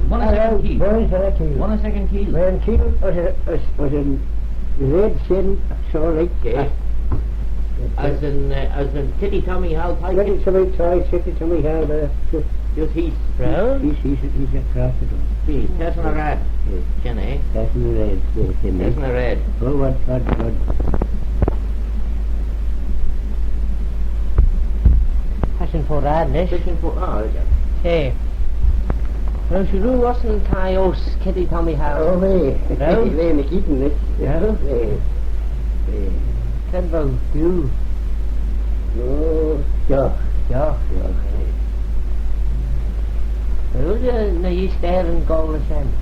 One a second key. One a second key. When keel was in red sin, so like As in Kitty Tommy Howe type. Kitty Tommy Howe, Just he's brown. He's across the door. See, that's not red. Can eh? That's in the red. That's not red. Oh, what? Passion for radness. Hey. Well, she do wasn't Tyos, Kitty Tommy Howe. Oh, hey. No? Hey, me keeping this. No? Hey. What about you? Oh, yeah. Will you na East Erin Gull again?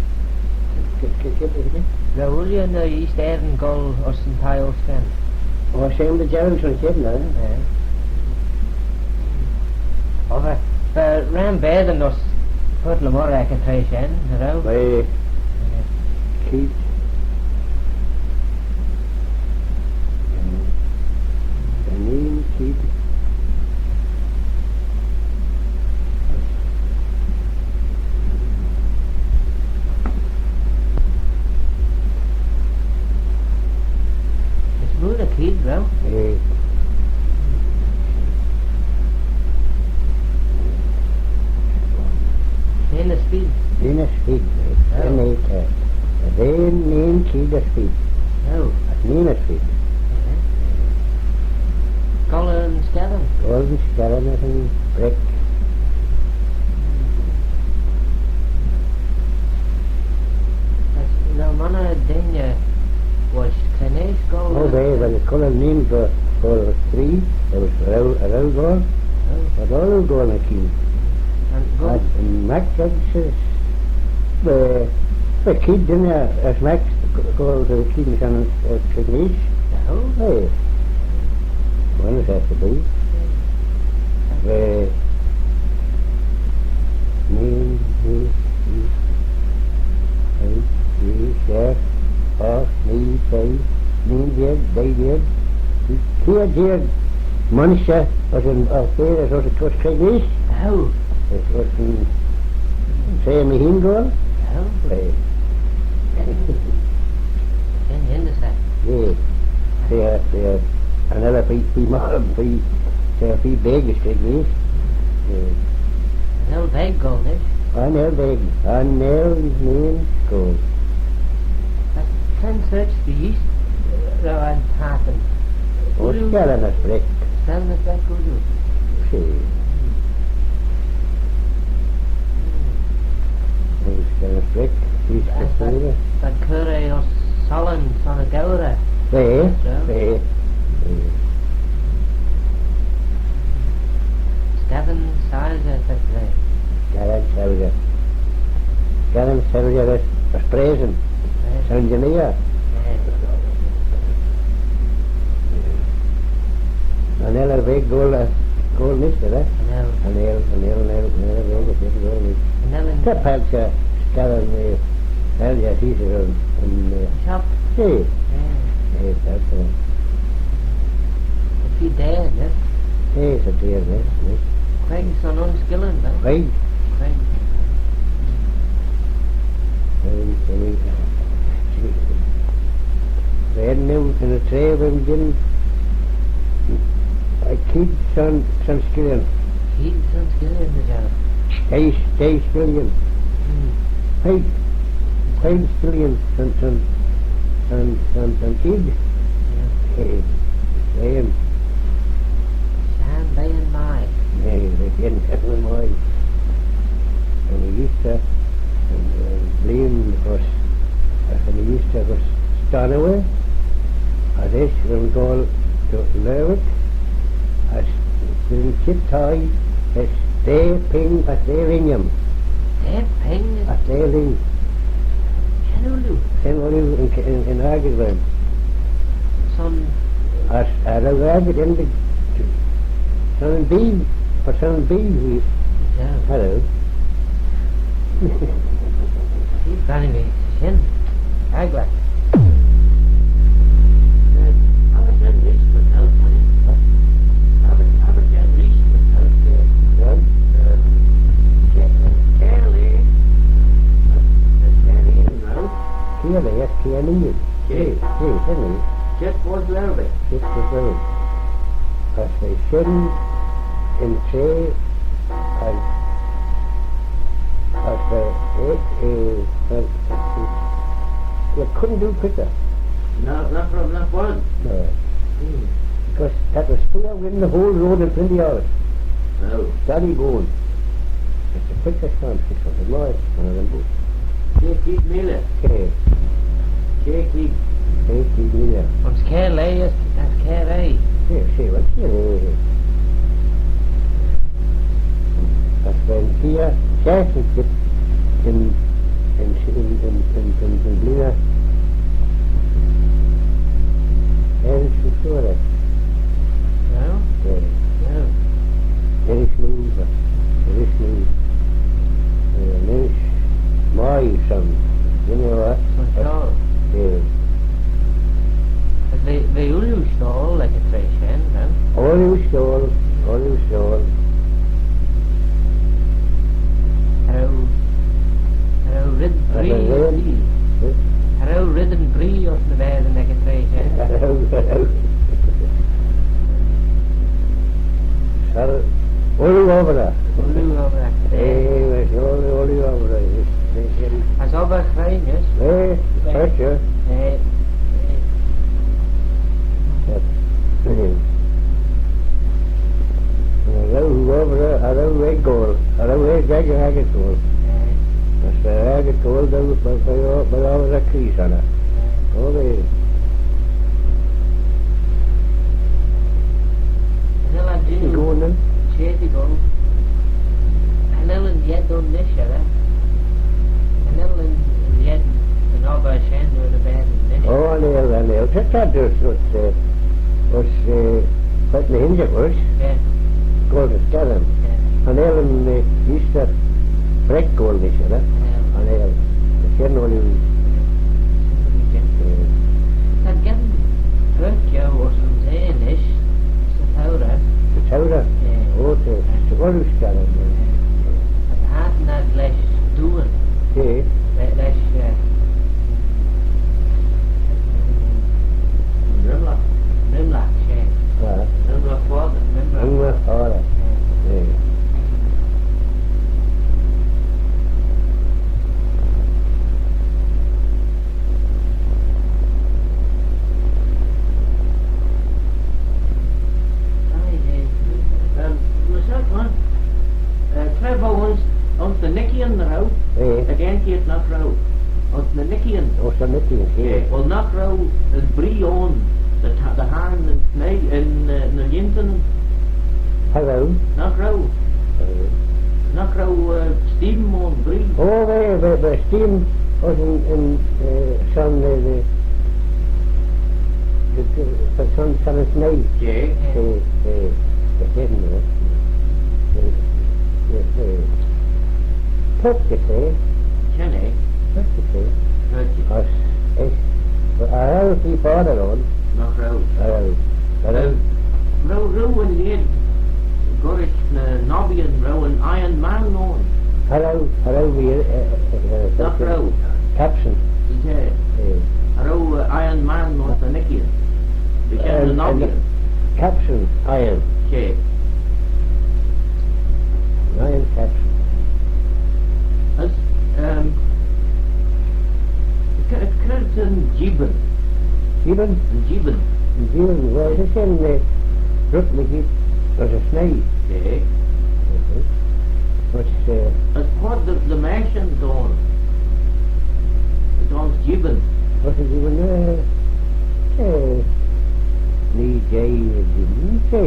Will you na East Erin Gull or St Tyos again? Oh, same the Gerald from Kid now. Yeah. Oh, but ran better than us. Put Lamore I can try again, you know? By Keith. Keith. It's good a kid, bro. In the speed. In the speed, and they name key the speed. No. At mean a speed. Golden Scaven. Golden Scaven and brick. No, Mana Denya was Cregneash gold. Oh, they when the colour name for 3, there was around gold. But all gold a key. And Max says, the kid didn't as Max called the kid and Cregneash. No. Hey. One is have to be. Chef, off, me, say, they did. Here, dear, Munster was in there, it was Cregneash. No. It was in, say, me hindor. No. Then in the set. Yeah, they another fee big is Cregneash. No big gold, eh? I know means gold. But can search the east, though I'd happen. Oh, Scalan is brick. Scalan is brick, would you? See. Scalan is brick. He's the But Curry or Solons on a Gowra. Hey. Scaven Sarja, that's right. Scalan Sarja is present. Sound you near? Another big gold mister, eh? No. Another big gold mister. The Pelka Scalan Sarja, he's in Shop? See. Yeah. That's If you dare, yes. It's a dear, yes. Craig's on unskilling, though. Craig. They had new in a tray of him, didn't I keep some skilling. Keep some skilling, the job. Stay skilling. Hey, skilling, and kid. Hey, saying. Stand by and by. Hey, they didn't have no mind. And he used to blame because when he used to go Stornaway, or this will go to Lerwick, as the chip tie, as they ping at their ringham. They ping? At their ring. Kenolu? In Argyll. Son. As a ragged in the Son B, for Son B, we. Yeah. Hello. He's running me. Shin. Agla. Lerwick. Che. Henry. Just was Lerwick. Just was Lerwick. As they send in say, as you couldn't do quicker. Not one. No. Because that was still winning the whole road in 20 hours. No. Steady going. It's the quickest time, 600 miles, one of them boots. Keep Miller. Okay. Keep. Miller. Ons Kerley as Kerley. See, what's here? That's when Tia championship in Blina. And she saw that. No? Yeah. No. Very smooth. Nish, my son. You know what? Control. Yeah. They ulu stall like a trash hen, no? All you stole. How rid How ridden bree of the bed and like a trash hen. Sorry. All over there. Ulu over that. Hey, all over there. As over Cregneash. Hey, pressure. I don't make gold. I don't make jagged gold. That's the ragged gold, but I was a crease on it. Oh, they. Anel Going then? Shady go. Anel and yet don't this yet. Anel and yet the Nobba Shen or the bed and this. Oh, Anel. That was quite the hinge it was. Yeah. Gold to Scannon. Yeah. Anel and used to break gold this year. Anel. The Shen only. That getting Quirk or some Danish. It's a powder. The Towder. Yeah. Oh, the Old Scannon. And half that less doing. Yeah. Less Rimlock. Rimlock, yeah. Rimlock father. Rimlock father. Yeah. Myself, man. Trevor was on the Nickeyan row. Again, Kate not row. On the Nickeyan. Oh, some Nickeys, yeah. Well, not row is Brie on the hand and snake in the Linton. Hello. Not row. Not row Stephen on Brie. Oh, the steam was in some the some of snake. Yeah. The hidden one. Took the say. Jenny. Took the say. But I have to father on. Not row. Hello. Row and the Gorish Nobby and row and Iron Man on. Hello, we Not row. Captain. Yeah. Row Iron Man on the Nickeyan. The Ken Nobby. Captain Iron. Yeah. Iron Captain. As Curtin Gibbon. Gibbon, well, this in Brittany was a snake. Yeah. But, As part of the mansion dawn. The dawn's Gibbon. what is even Lee J.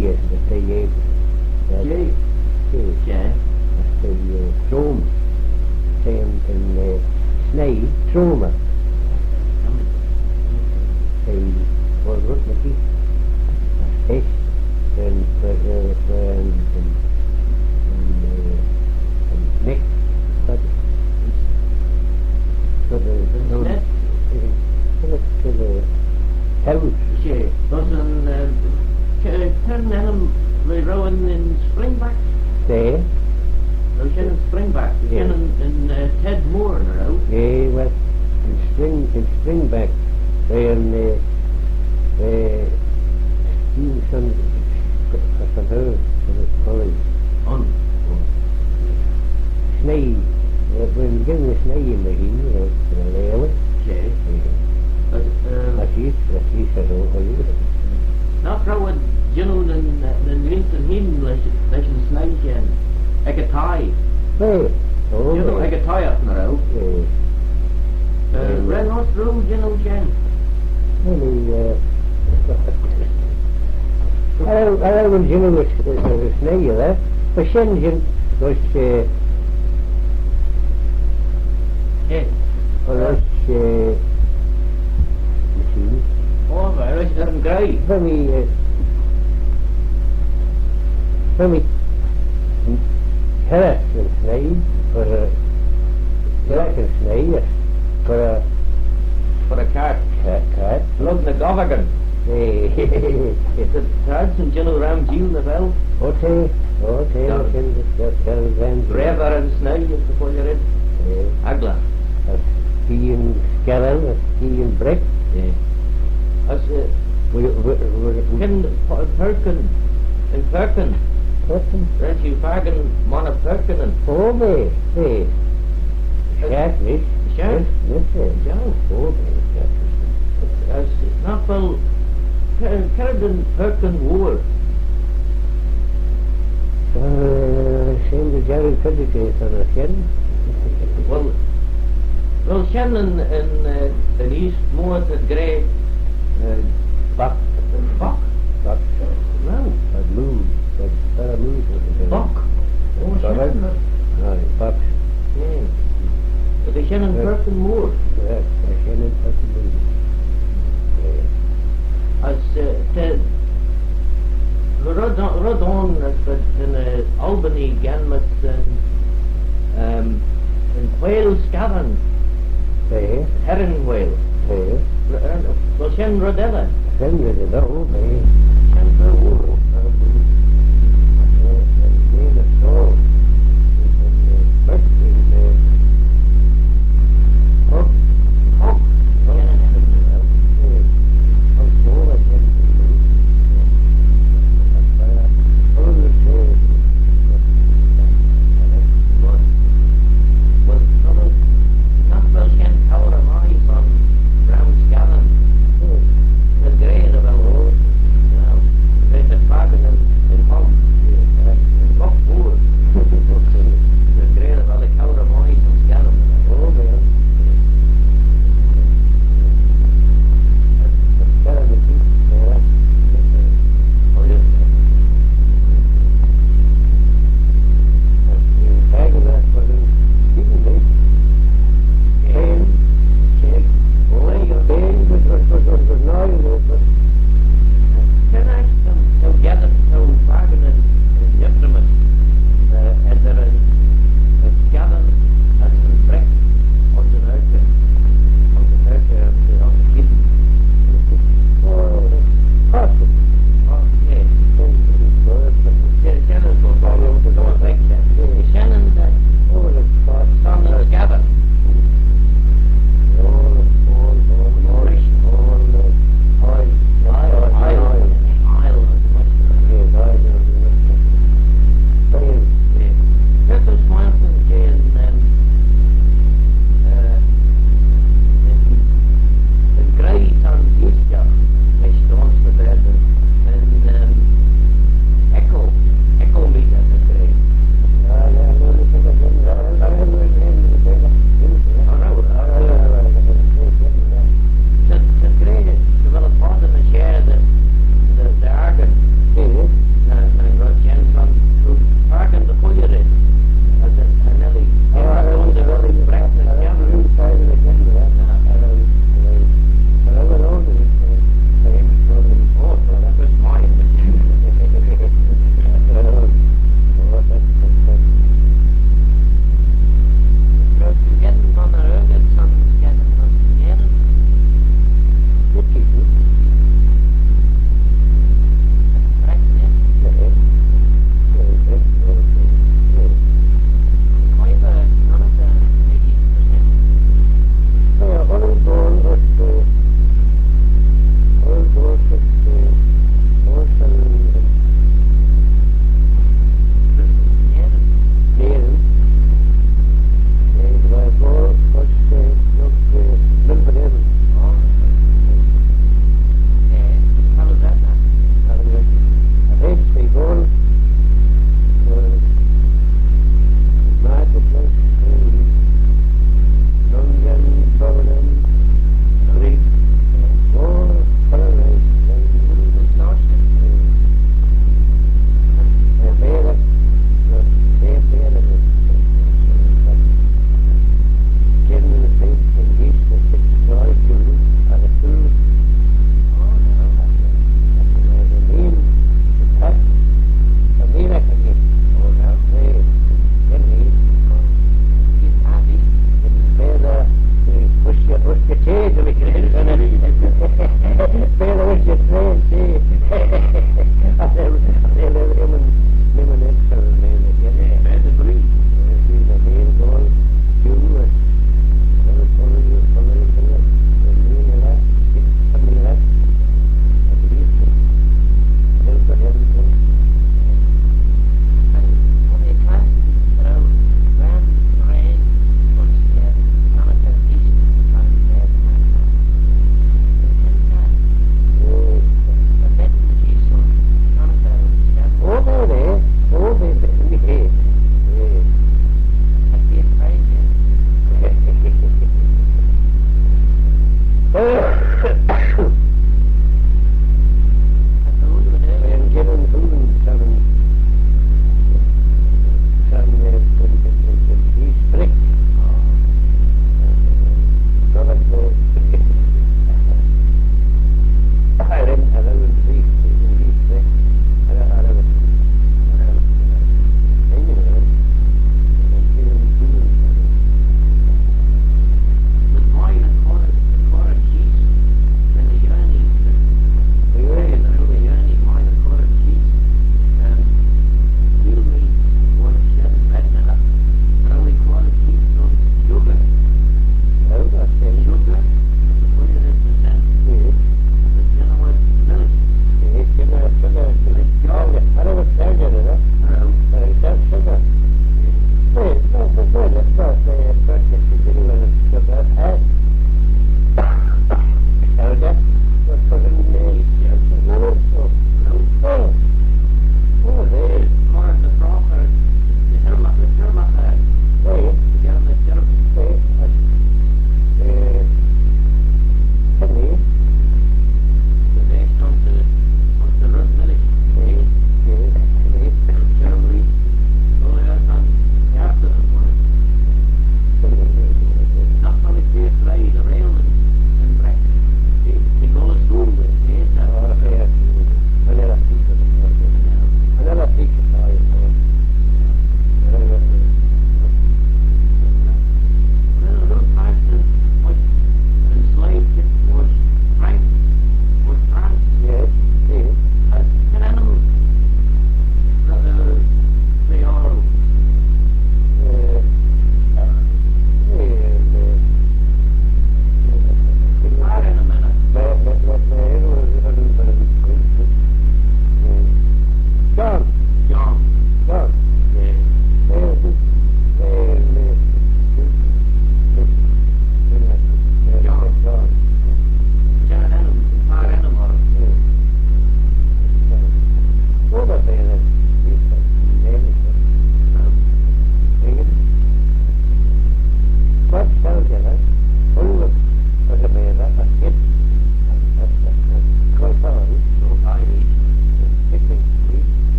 Yes, but they Yeah. Yeah. That's the Troma. Saying in Snake, Troma. They were Brittany. Fish and Nick. But to the house. Yeah. Those turn them we rowing in Springback. There. Those in Springback. Yeah. In Ted Moore in a row. Yeah, well, in Springback, when Stevenson from her college. Snee, when giving the snee in the heat, Lerwick. Okay. As she said over you. Not rawad, you know, den Lincoln Hin, lechen snijken. Ik het taai. Hey, oh, You know, ik het taai up now. Ren not through, you know, Jen. I was dealing with the snake there, but Shenzhen was Yeah. machine. Oh, maar is dat een grij? Very carrot and snake for a carrot and snake for a Voor een kaart. cat. Look, de Govagan. Het had zijn General Ramsey in de veld. Okay, Ja. that Rever en snij, voor je red. Agla. a ski and scarrel, a ski and brick. Als We ken Perkin en Perkin. person. Dat je vagen mannen Perkin en Oh, hey. Schaat niet. Schaat? Ja, oh, als nog wel Kerden Perkin woord. Zijn de Jerry Cuddickers aan het kennen? Wel Shannon en East Moord het grey Bak. Bok. Bak. Nou, Dat moe. Dat paramoe. Bok. Oh, Sorry? Shannon. Nee, bak. Ja. Dat is Shannon Ja. Perkin woord. Ja, dat kennen dat moe. Als Rodon als dat in Albany gaan met een whale scaven, Nee, herrenwhale. nee. Wel Shannon Rodella. Zijn we er wel, nee. Shannon Perkin.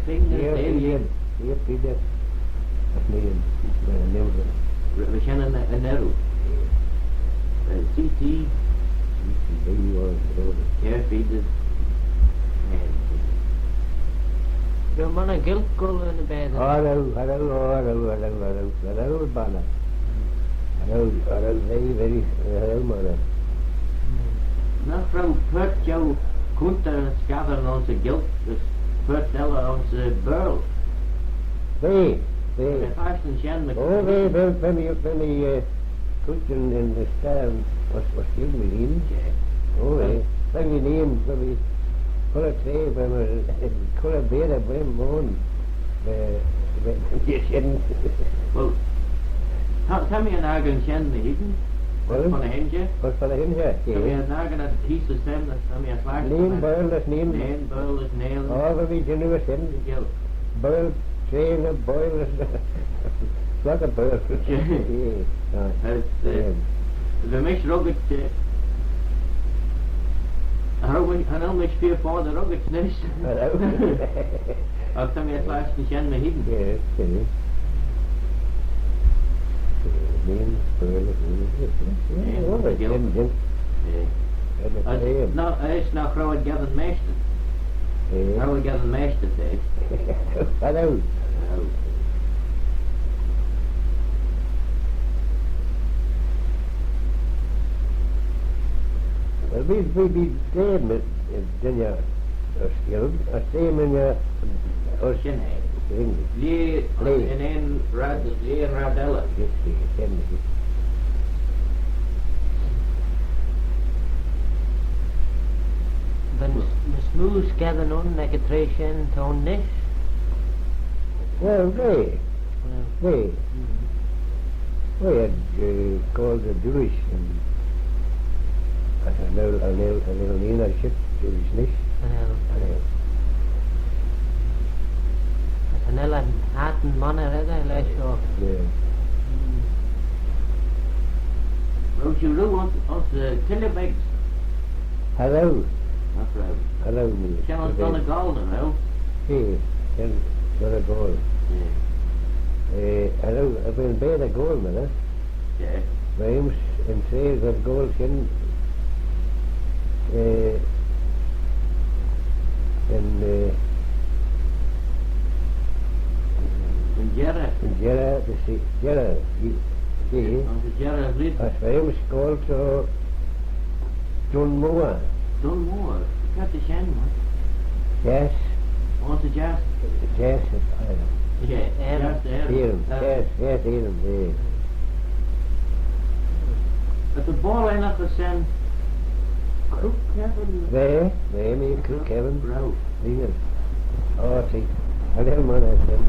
feed the Hier David. Peter. Dat is niet een nummer. We kennen een Nero. CT, Die was groot. care feeders. Your man a guilt goal in the bed. Hallo, Banner. Hallo, very, man. Nou, vrouw Quirk, jou komt er een schaver aan onze geld, dus vertellen onze beul. Nee. De vasten zijn met... Oh, nee, when he put in the stand, was still with him. Oh, nee. When we named, when we put a tray, when we could have been a brim on, Wel, kan je nou gaan zijn de hidden? Wat van een hindje? Wat van een hindje? Kan je nou gaan dat het kies te stemmen, dat kan je slagen? Nee, beul, dat is niet. Nee, beul is neel. Oh, we weten nu wat in. Geld. Beul, trainen, beul, slag een beul. We mischen ook het... Han al mich vier vader ook het nest. Hallo. Als dan weer slagen zijn met hidden. Ja, nee. Nee, beul, Nou, hij is nou vrouw het gaan meester. Vrouw het gaan meester tegen. Hallo. Well, we be dead met Dinja Skilled. I say him in your Ocean. Lee en een radella. When Smooth gathered on like a Thracian town nish. Well, they had called the Jewish and a little leadership, Jewishness. An ellen haten mannen redden, like so. Yeah. Roos je roe ons tillebegs. Hello. Mevrouw. Hello, me. Zijn ons dan een golden, wel? Hey, and got a goal. Hello, I've been by the goal, man, huh? Ja. Reims and says of goal can Een Gerre. Jera, Onze Gerre vliet. as Reims called to Dunmore. Dunmore. Ik had de zijn, man. Yes, Onze Jas. yes, Ja, Jas de Aaron, yes, Aaron, yeah. Dat de bal en dat zijn kroek hebben. There, me cook, Kevin. Bro. Legal. Oh, see, I didn't want to send